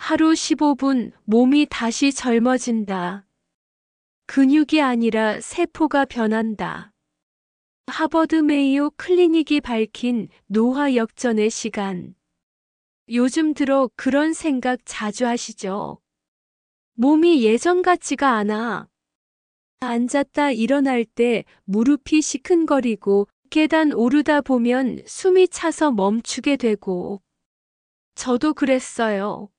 하루 15분 몸이 다시 젊어진다. 근육이 아니라 세포가 변한다. 하버드 메이오 클리닉이 밝힌 노화 역전의 시간. 요즘 들어 그런 생각 자주 하시죠? 몸이 예전 같지가 않아. 앉았다 일어날 때 무릎이 시큰거리고 계단 오르다 보면 숨이 차서 멈추게 되고. 저도 그랬어요.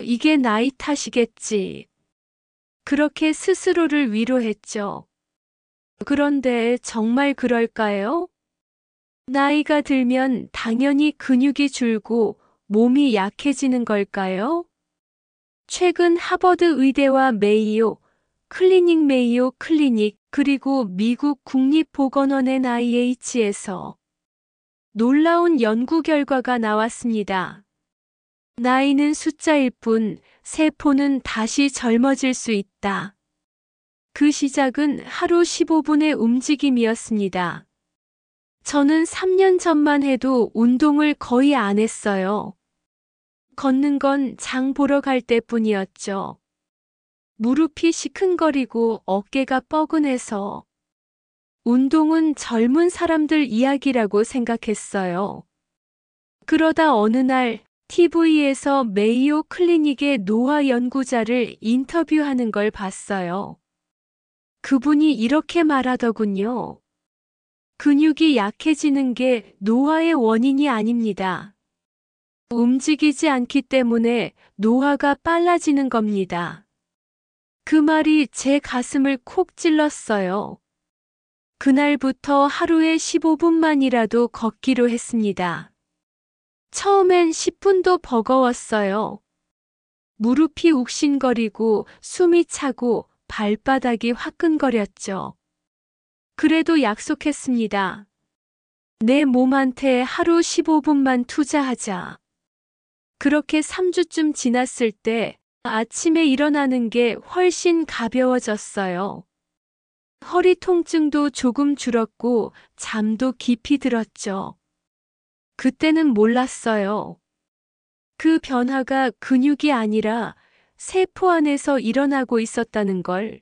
이게 나이 탓이겠지. 그렇게 스스로를 위로했죠. 그런데 정말 그럴까요? 나이가 들면 당연히 근육이 줄고 몸이 약해지는 걸까요? 최근 하버드 의대와 메이오 클리닉 그리고 미국 국립보건원의 NIH에서 놀라운 연구 결과가 나왔습니다. 나이는 숫자일 뿐 세포는 다시 젊어질 수 있다. 그 시작은 하루 15분의 움직임이었습니다. 저는 3년 전만 해도 운동을 거의 안 했어요. 걷는 건 장 보러 갈 때뿐이었죠. 무릎이 시큰거리고 어깨가 뻐근해서 운동은 젊은 사람들 이야기라고 생각했어요. 그러다 어느 날 TV에서 메이오 클리닉의 노화 연구자를 인터뷰하는 걸 봤어요. 그분이 이렇게 말하더군요. 근육이 약해지는 게 노화의 원인이 아닙니다. 움직이지 않기 때문에 노화가 빨라지는 겁니다. 그 말이 제 가슴을 콕 찔렀어요. 그날부터 하루에 15분만이라도 걷기로 했습니다. 처음엔 10분도 버거웠어요. 무릎이 욱신거리고 숨이 차고 발바닥이 화끈거렸죠. 그래도 약속했습니다. 내 몸한테 하루 15분만 투자하자. 그렇게 3주쯤 지났을 때 아침에 일어나는 게 훨씬 가벼워졌어요. 허리 통증도 조금 줄었고 잠도 깊이 들었죠. 그때는 몰랐어요. 그 변화가 근육이 아니라 세포 안에서 일어나고 있었다는 걸.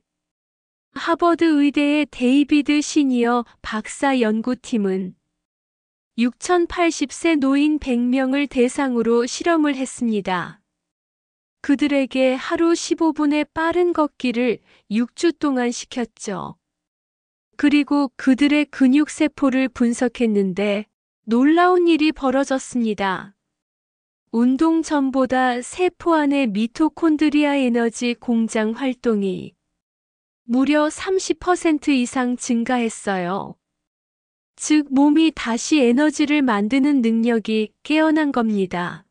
하버드 의대의 데이비드 시니어 박사 연구팀은 6,080세 노인 100명을 대상으로 실험을 했습니다. 그들에게 하루 15분의 빠른 걷기를 6주 동안 시켰죠. 그리고 그들의 근육세포를 분석했는데 놀라운 일이 벌어졌습니다. 운동 전보다 세포 안의 미토콘드리아 에너지 공장 활동이 무려 30% 이상 증가했어요. 즉, 몸이 다시 에너지를 만드는 능력이 깨어난 겁니다.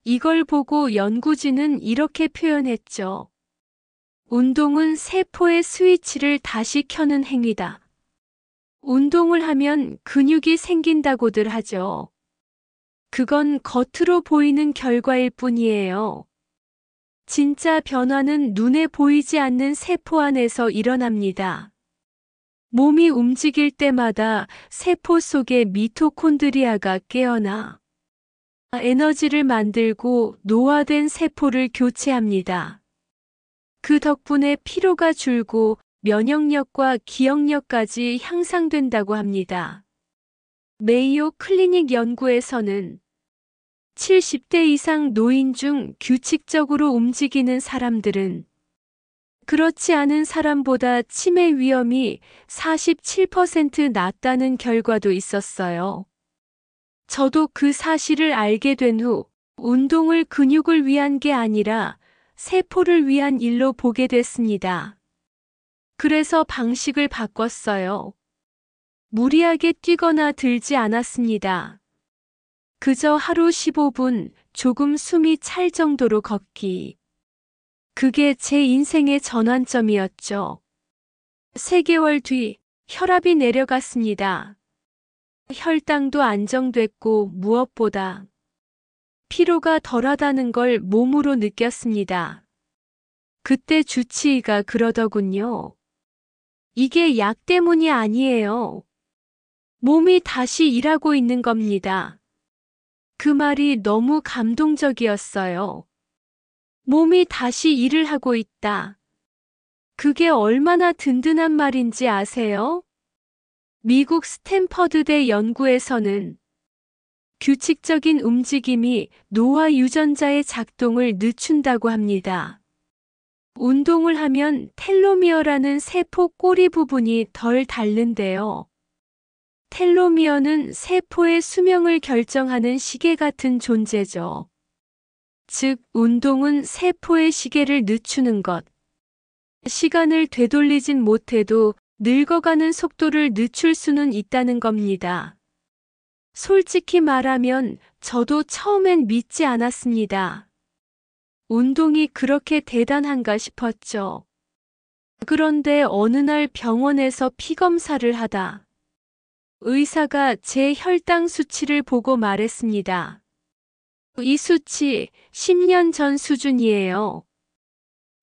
이걸 보고 연구진은 이렇게 표현했죠. 운동은 세포의 스위치를 다시 켜는 행위다. 운동을 하면 근육이 생긴다고들 하죠. 그건 겉으로 보이는 결과일 뿐이에요. 진짜 변화는 눈에 보이지 않는 세포 안에서 일어납니다. 몸이 움직일 때마다 세포 속의 미토콘드리아가 깨어나 에너지를 만들고 노화된 세포를 교체합니다. 그 덕분에 피로가 줄고 면역력과 기억력까지 향상된다고 합니다. 메이오 클리닉 연구에서는 70대 이상 노인 중 규칙적으로 움직이는 사람들은 그렇지 않은 사람보다 치매 위험이 47% 낮다는 결과도 있었어요. 저도 그 사실을 알게 된 후 운동을 근육을 위한 게 아니라 세포를 위한 일로 보게 됐습니다. 그래서 방식을 바꿨어요. 무리하게 뛰거나 들지 않았습니다. 그저 하루 15분 조금 숨이 찰 정도로 걷기. 그게 제 인생의 전환점이었죠. 3개월 뒤 혈압이 내려갔습니다. 혈당도 안정됐고 무엇보다 피로가 덜하다는 걸 몸으로 느꼈습니다. 그때 주치의가 그러더군요. 이게 약 때문이 아니에요. 몸이 다시 일하고 있는 겁니다. 그 말이 너무 감동적이었어요. 몸이 다시 일을 하고 있다. 그게 얼마나 든든한 말인지 아세요? 미국 스탠퍼드대 연구에서는 규칙적인 움직임이 노화 유전자의 작동을 늦춘다고 합니다. 운동을 하면 텔로미어라는 세포 꼬리 부분이 덜 닳는데요. 텔로미어는 세포의 수명을 결정하는 시계 같은 존재죠. 즉, 운동은 세포의 시계를 늦추는 것. 시간을 되돌리진 못해도 늙어가는 속도를 늦출 수는 있다는 겁니다. 솔직히 말하면 저도 처음엔 믿지 않았습니다. 운동이 그렇게 대단한가 싶었죠. 그런데 어느 날 병원에서 피검사를 하다 의사가 제 혈당 수치를 보고 말했습니다. 이 수치 10년 전 수준이에요.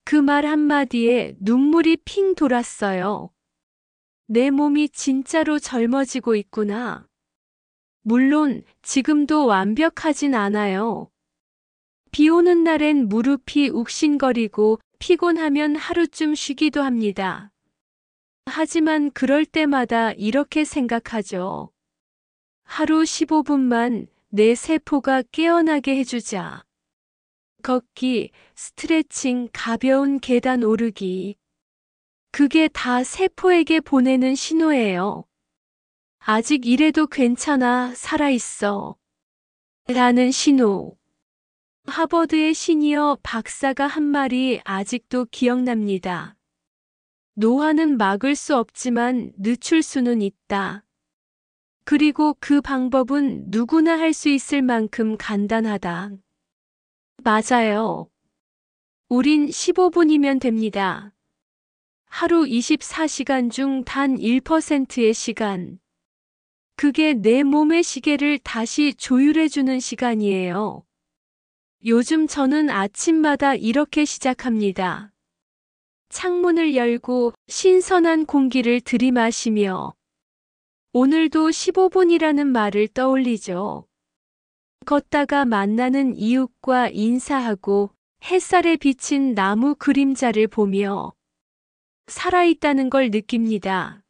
그 말 한마디에 눈물이 핑 돌았어요. 내 몸이 진짜로 젊어지고 있구나. 물론 지금도 완벽하진 않아요. 비 오는 날엔 무릎이 욱신거리고 피곤하면 하루쯤 쉬기도 합니다. 하지만 그럴 때마다 이렇게 생각하죠. 하루 15분만 내 세포가 깨어나게 해주자. 걷기, 스트레칭, 가벼운 계단 오르기. 그게 다 세포에게 보내는 신호예요. 아직 이래도 괜찮아, 살아있어. 라는 신호. 하버드의 시니어 박사가 한 말이 아직도 기억납니다. 노화는 막을 수 없지만 늦출 수는 있다. 그리고 그 방법은 누구나 할 수 있을 만큼 간단하다. 맞아요. 우린 15분이면 됩니다. 하루 24시간 중 단 1%의 시간. 그게 내 몸의 시계를 다시 조율해주는 시간이에요. 요즘 저는 아침마다 이렇게 시작합니다. 창문을 열고 신선한 공기를 들이마시며 오늘도 15분이라는 말을 떠올리죠. 걷다가 만나는 이웃과 인사하고 햇살에 비친 나무 그림자를 보며 살아있다는 걸 느낍니다.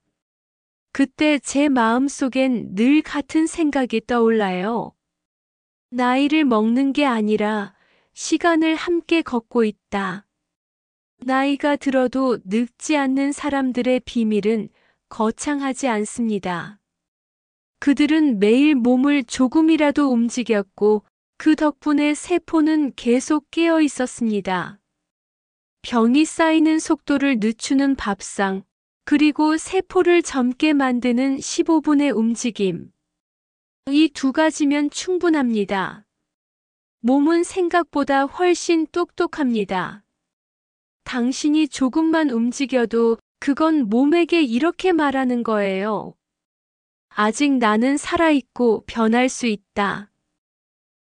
그때 제 마음속엔 늘 같은 생각이 떠올라요. 나이를 먹는 게 아니라 시간을 함께 걷고 있다. 나이가 들어도 늙지 않는 사람들의 비밀은 거창하지 않습니다. 그들은 매일 몸을 조금이라도 움직였고 그 덕분에 세포는 계속 깨어 있었습니다. 병이 쌓이는 속도를 늦추는 밥상, 그리고 세포를 젊게 만드는 15분의 움직임. 이 두 가지면 충분합니다. 몸은 생각보다 훨씬 똑똑합니다. 당신이 조금만 움직여도 그건 몸에게 이렇게 말하는 거예요. 아직 나는 살아있고 변할 수 있다.